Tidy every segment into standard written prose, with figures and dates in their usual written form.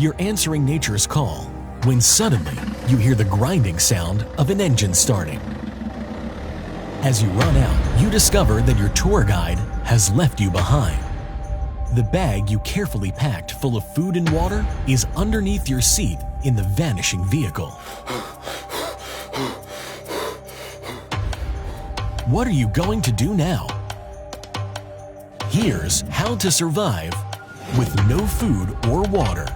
You're answering nature's call when suddenly you hear the grinding sound of an engine starting. As you run out, you discover that your tour guide has left you behind. The bag you carefully packed full of food and water is underneath your seat in the vanishing vehicle. What are you going to do now? Here's how to survive with no food or water.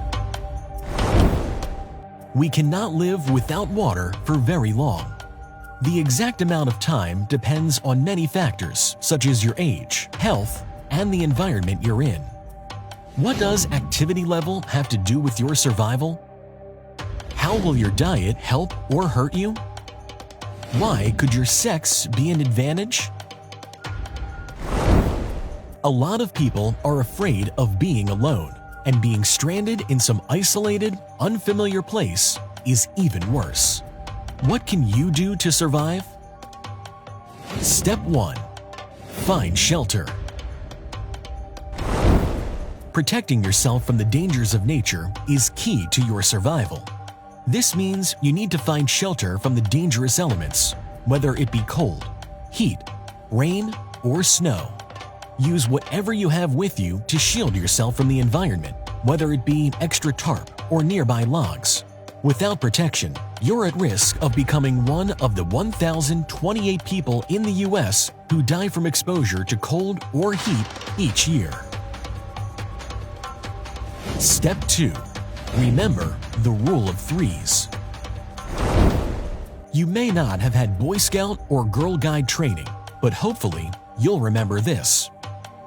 We cannot live without water for very long. The exact amount of time depends on many factors, such as your age, health, and the environment you're in. What does activity level have to do with your survival? How will your diet help or hurt you? Why could your sex be an advantage? A lot of people are afraid of being alone, and being stranded in some isolated, unfamiliar place is even worse. What can you do to survive? Step 1. Find shelter. Protecting yourself from the dangers of nature is key to your survival. This means you need to find shelter from the dangerous elements, whether it be cold, heat, rain, or snow. Use whatever you have with you to shield yourself from the environment, whether it be extra tarp or nearby logs. Without protection, you're at risk of becoming one of the 1,028 people in the US who die from exposure to cold or heat each year. Step 2. Remember the rule of threes. You may not have had Boy Scout or Girl Guide training, but hopefully you'll remember this.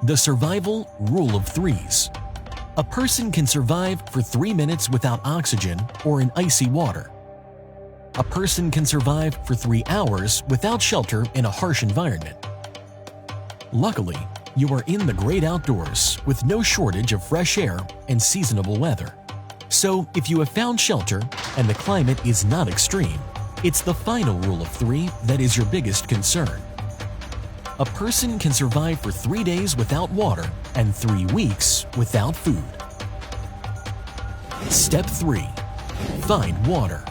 The survival rule of threes. A person can survive for 3 minutes without oxygen or in icy water. A person can survive for 3 hours without shelter in a harsh environment. Luckily, you are in the great outdoors with no shortage of fresh air and seasonable weather. So if you have found shelter and the climate is not extreme, it's the final rule of 3 that is your biggest concern. A person can survive for 3 days without water and 3 weeks without food. Step 3. Find water.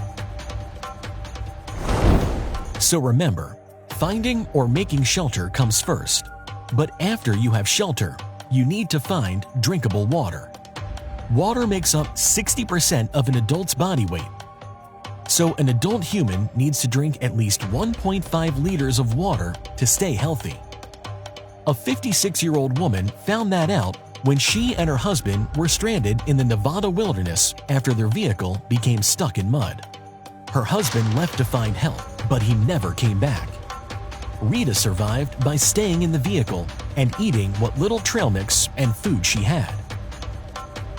So remember, finding or making shelter comes first. But after you have shelter, you need to find drinkable water. Water makes up 60% of an adult's body weight. So an adult human needs to drink at least 1.5 liters of water to stay healthy. A 56-year-old woman found that out when she and her husband were stranded in the Nevada wilderness after their vehicle became stuck in mud. Her husband left to find help, but he never came back. Rita survived by staying in the vehicle and eating what little trail mix and food she had.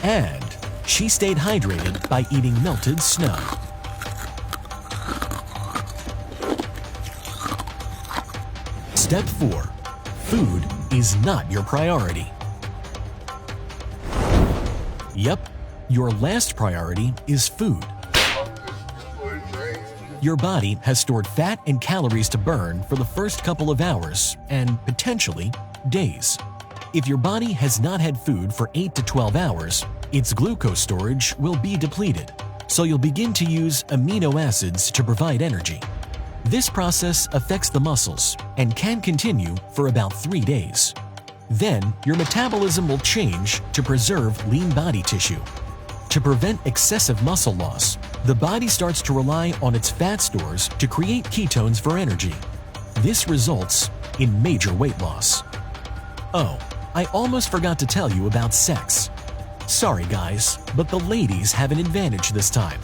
And she stayed hydrated by eating melted snow. Step 4. Food is not your priority. Yep, your last priority is food. Your body has stored fat and calories to burn for the first couple of hours and potentially days. If your body has not had food for 8 to 12 hours, its glucose storage will be depleted, so you'll begin to use amino acids to provide energy. This process affects the muscles and can continue for about 3 days. Then, your metabolism will change to preserve lean body tissue. To prevent excessive muscle loss, the body starts to rely on its fat stores to create ketones for energy. This results in major weight loss. Oh, I almost forgot to tell you about sex. Sorry guys, but the ladies have an advantage this time.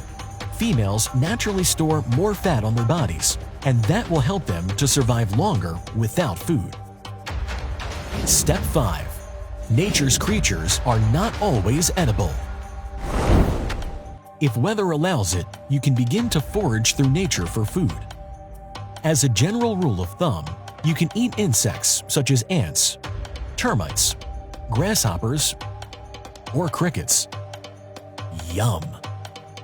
Females naturally store more fat on their bodies, and that will help them to survive longer without food. Step 5. Nature's creatures are not always edible. If weather allows it, you can begin to forage through nature for food. As a general rule of thumb, you can eat insects such as ants, termites, grasshoppers, or crickets. Yum!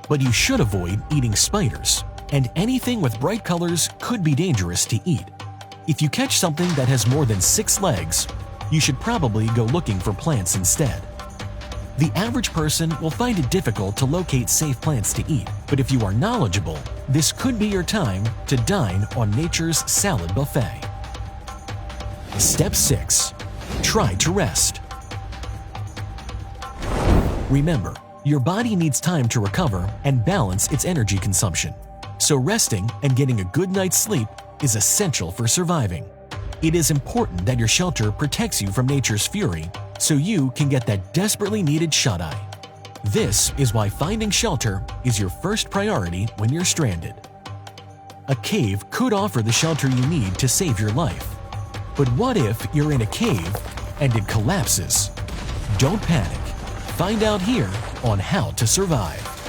But you should avoid eating spiders, and anything with bright colors could be dangerous to eat. If you catch something that has more than 6 legs, you should probably go looking for plants instead. The average person will find it difficult to locate safe plants to eat, but if you are knowledgeable, this could be your time to dine on nature's salad buffet. Step 6. Try to rest. Remember, your body needs time to recover and balance its energy consumption, so resting and getting a good night's sleep is essential for surviving. It is important that your shelter protects you from nature's fury so you can get that desperately needed shut-eye. This is why finding shelter is your first priority when you're stranded. A cave could offer the shelter you need to save your life. But what if you're in a cave and it collapses? Don't panic. Find out here on How to Survive.